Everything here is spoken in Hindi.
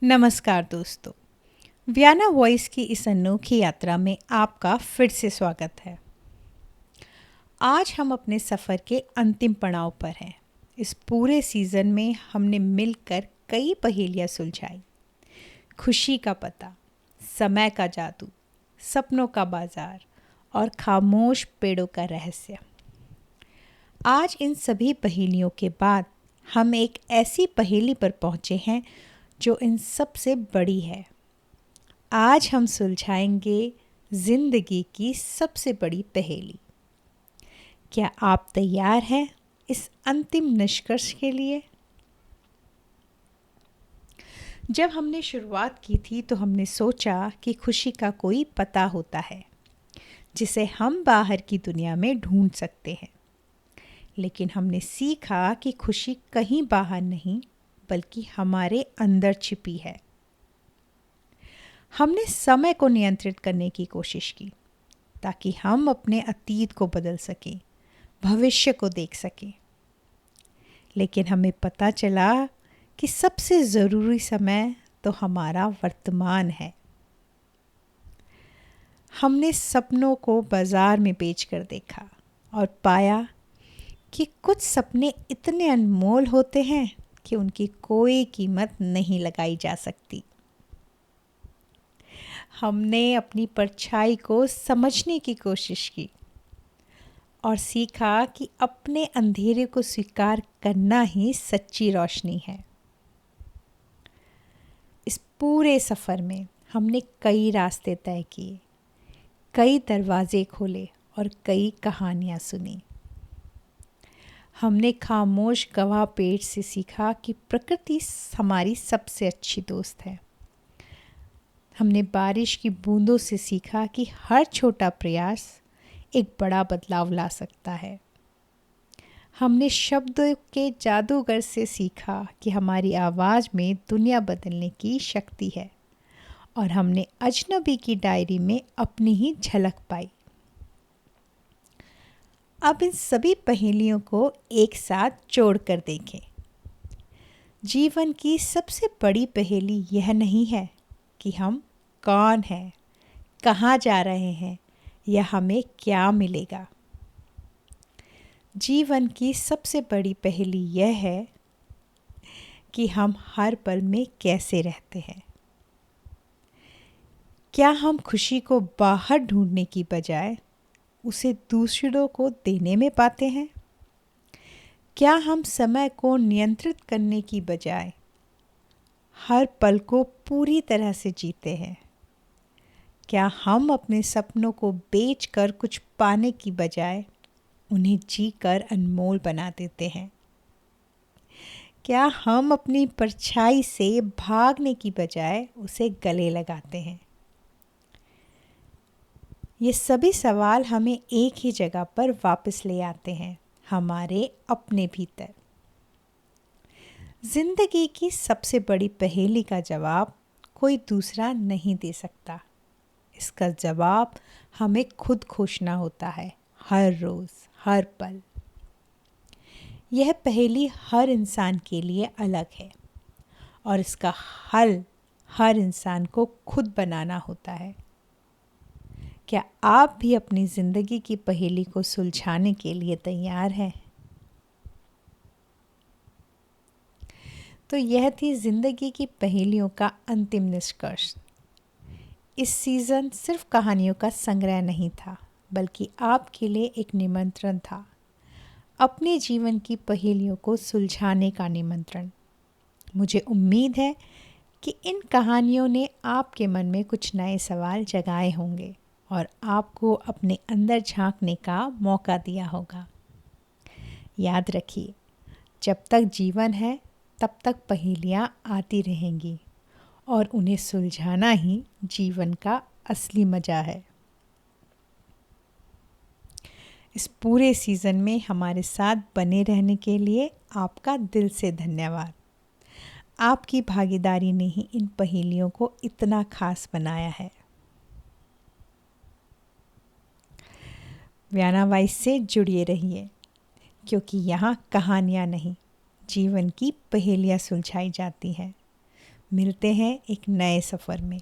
नमस्कार दोस्तों। वियाना वॉइस की इस अनोखी यात्रा में आपका फिर से स्वागत है। आज हम अपने सफ़र के अंतिम पड़ाव पर हैं। इस पूरे सीज़न में हमने मिलकर कई पहेलियाँ सुलझाई। खुशी का पता, समय का जादू, सपनों का बाजार और खामोश पेड़ों का रहस्य। आज इन सभी पहेलियों के बाद हम एक ऐसी पहेली पर पहुँचे हैं जो इन सब से बड़ी है। आज हम सुलझाएंगे जिंदगी की सबसे बड़ी पहेली। क्या आप तैयार हैं इस अंतिम निष्कर्ष के लिए? जब हमने शुरुआत की थी तो हमने सोचा कि खुशी का कोई पता होता है जिसे हम बाहर की दुनिया में ढूंढ सकते हैं। लेकिन हमने सीखा कि खुशी कहीं बाहर नहीं बल्कि हमारे अंदर छिपी है। हमने समय को नियंत्रित करने की कोशिश की ताकि हम अपने अतीत को बदल सकें, भविष्य को देख सकें। लेकिन हमें पता चला कि सबसे ज़रूरी समय तो हमारा वर्तमान है। हमने सपनों को बाजार में बेचकर देखा और पाया कि कुछ सपने इतने अनमोल होते हैं कि उनकी कोई कीमत नहीं लगाई जा सकती। हमने अपनी परछाई को समझने की कोशिश की और सीखा कि अपने अंधेरे को स्वीकार करना ही सच्ची रोशनी है। इस पूरे सफ़र में हमने कई रास्ते तय किए, कई दरवाजे खोले और कई कहानियाँ सुनी। हमने खामोश गवाह पेड़ से सीखा कि प्रकृति हमारी सबसे अच्छी दोस्त है। हमने बारिश की बूंदों से सीखा कि हर छोटा प्रयास एक बड़ा बदलाव ला सकता है। हमने शब्दों के जादूगर से सीखा कि हमारी आवाज़ में दुनिया बदलने की शक्ति है। और हमने अजनबी की डायरी में अपनी ही झलक पाई। अब इन सभी पहेलियों को एक साथ जोड़कर देखें। जीवन की सबसे बड़ी पहेली यह नहीं है कि हम कौन हैं, कहाँ जा रहे हैं या हमें क्या मिलेगा। जीवन की सबसे बड़ी पहेली यह है कि हम हर पल में कैसे रहते हैं। क्या हम खुशी को बाहर ढूंढने की बजाय उसे दूसरों को देने में पाते हैं? क्या हम समय को नियंत्रित करने की बजाय हर पल को पूरी तरह से जीते हैं? क्या हम अपने सपनों को बेचकर कुछ पाने की बजाय उन्हें जीकर अनमोल बना देते हैं? क्या हम अपनी परछाई से भागने की बजाय उसे गले लगाते हैं? ये सभी सवाल हमें एक ही जगह पर वापस ले आते हैं, हमारे अपने भीतर। जिंदगी की सबसे बड़ी पहेली का जवाब कोई दूसरा नहीं दे सकता। इसका जवाब हमें खुद खोजना होता है, हर रोज़, हर पल। यह पहेली हर इंसान के लिए अलग है और इसका हल हर इंसान को खुद बनाना होता है। क्या आप भी अपनी ज़िंदगी की पहेली को सुलझाने के लिए तैयार हैं? तो यह थी ज़िंदगी की पहेलियों का अंतिम निष्कर्ष। इस सीज़न सिर्फ कहानियों का संग्रह नहीं था, बल्कि आपके लिए एक निमंत्रण था, अपने जीवन की पहेलियों को सुलझाने का निमंत्रण। मुझे उम्मीद है कि इन कहानियों ने आपके मन में कुछ नए सवाल जगाए होंगे और आपको अपने अंदर झांकने का मौका दिया होगा। याद रखिए, जब तक जीवन है तब तक पहेलियाँ आती रहेंगी और उन्हें सुलझाना ही जीवन का असली मज़ा है। इस पूरे सीज़न में हमारे साथ बने रहने के लिए आपका दिल से धन्यवाद। आपकी भागीदारी ने ही इन पहेलियों को इतना खास बनाया है। वियाना वॉइस से जुड़े रहिए, क्योंकि यहाँ कहानियाँ नहीं, जीवन की पहेलियाँ सुलझाई जाती हैं। मिलते हैं एक नए सफ़र में।